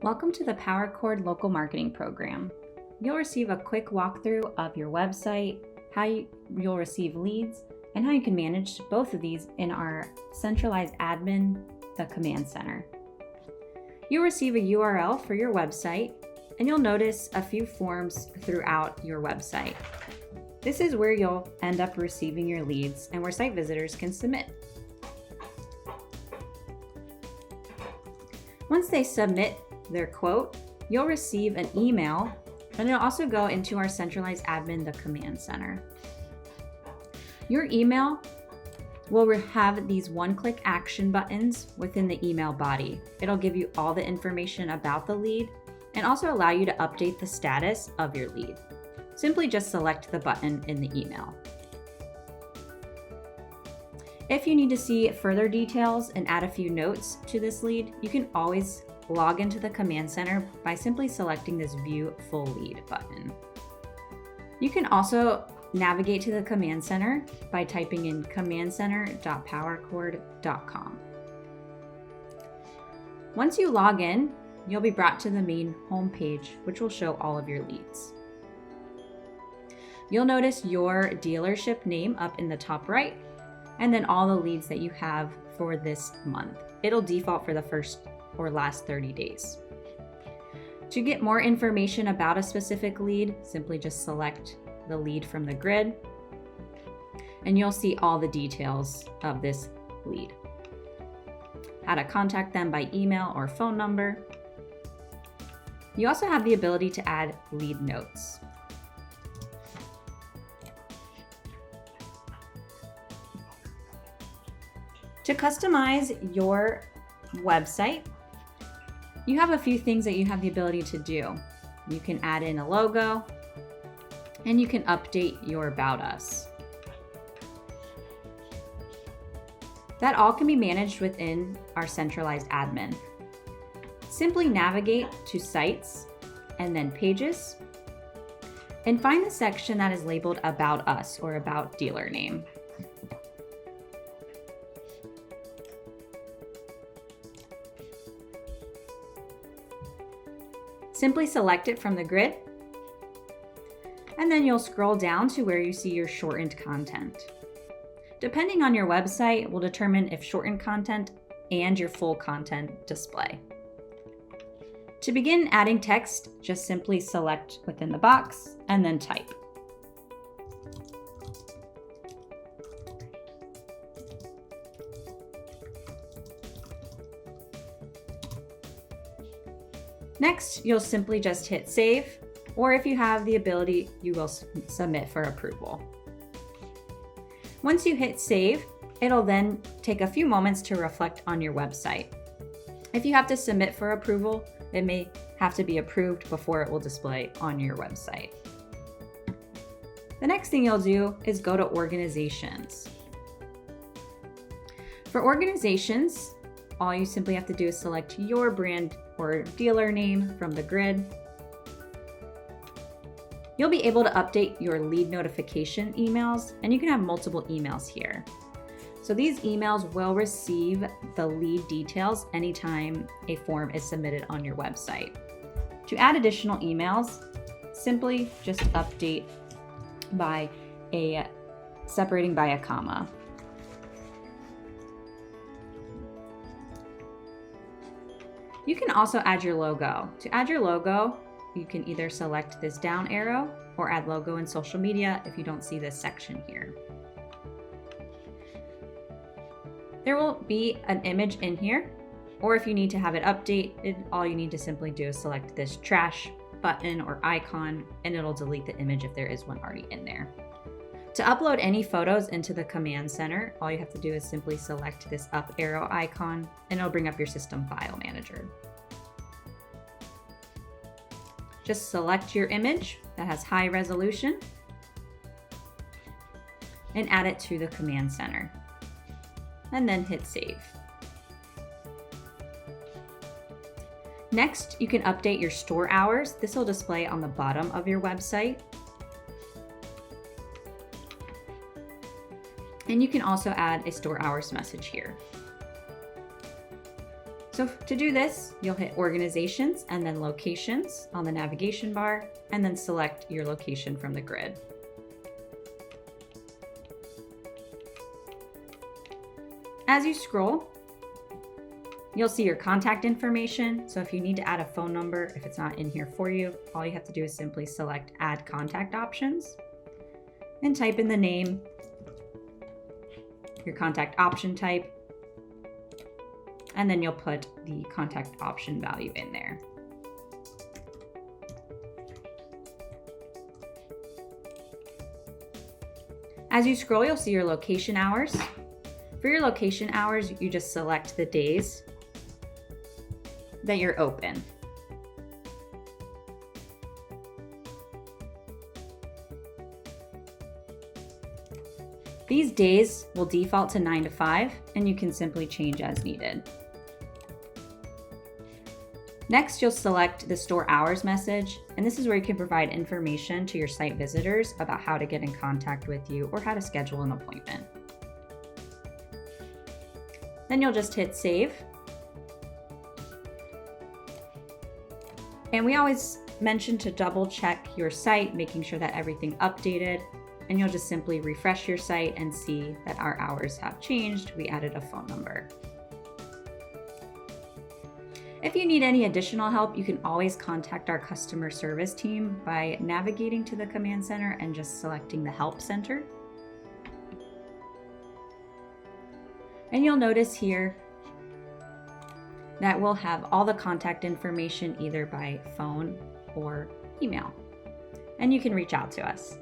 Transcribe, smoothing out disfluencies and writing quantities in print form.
Welcome to the Powerchord Local Marketing Program. You'll receive a quick walkthrough of your website, how you'll receive leads, and how you can manage both of these in our centralized admin, the command center. You'll receive a URL for your website, and you'll notice a few forms throughout your website. This is where you'll end up receiving your leads and where site visitors can submit. Once they submit their quote, you'll receive an email, and it'll also go into our centralized admin, the command center. Your email will have these one-click action buttons within the email body. It'll give you all the information about the lead and also allow you to update the status of your lead. Simply just select the button in the email. If you need to see further details and add a few notes to this lead, you can always log into the command center by simply selecting this View Full Lead button. You can also navigate to the command center by typing in commandcenter.powerchord.com. Once you log in, you'll be brought to the main home page, which will show all of your leads. You'll notice your dealership name up in the top right, and then all the leads that you have for this month. It'll default for the first or last 30 days. To get more information about a specific lead, simply just select the lead from the grid, and you'll see all the details of this lead. How to contact them by email or phone number. You also have the ability to add lead notes. To customize your website, you have a few things that you have the ability to do. You can add in a logo, and you can update your About Us. That all can be managed within our centralized admin. Simply navigate to Sites and then Pages, and find the section that is labeled About Us or About Dealer Name. Simply select it from the grid, and then you'll scroll down to where you see your shortened content. Depending on your website, will determine if shortened content and your full content display. To begin adding text, just simply select within the box and then type. Next, you'll simply just hit save, or if you have the ability, you will submit for approval. Once you hit save, it'll then take a few moments to reflect on your website. If you have to submit for approval, it may have to be approved before it will display on your website. The next thing you'll do is go to Organizations. For organizations, all you simply have to do is select your brand or dealer name from the grid. You'll be able to update your lead notification emails, and you can have multiple emails here. So these emails will receive the lead details anytime a form is submitted on your website. To add additional emails, simply just update by separating by a comma. You can also add your logo. To add your logo, you can either select this down arrow or add logo in social media if you don't see this section here. There will be an image in here, or if you need to have it updated, all you need to simply do is select this trash button or icon, and it'll delete the image if there is one already in there. To upload any photos into the command center, all you have to do is simply select this up arrow icon, and it'll bring up your system file manager. Just select your image that has high resolution and add it to the command center, and then hit save. Next, you can update your store hours. This will display on the bottom of your website. And you can also add a store hours message here. So to do this, you'll hit Organizations and then Locations on the navigation bar, and then select your location from the grid. As you scroll, you'll see your contact information. So if you need to add a phone number, if it's not in here for you, all you have to do is simply select Add Contact Options and type in the name, your contact option type, and then you'll put the contact option value in there. As you scroll, you'll see your location hours. For your location hours, you just select the days that you're open. These days will default to 9 to 5, and you can simply change as needed. Next, you'll select the store hours message, and this is where you can provide information to your site visitors about how to get in contact with you or how to schedule an appointment. Then you'll just hit Save. And we always mention to double check your site, making sure that everything's updated, and you'll just simply refresh your site and see that our hours have changed. We added a phone number. If you need any additional help, you can always contact our customer service team by navigating to the command center and just selecting the Help Center. And you'll notice here that we'll have all the contact information either by phone or email, and you can reach out to us.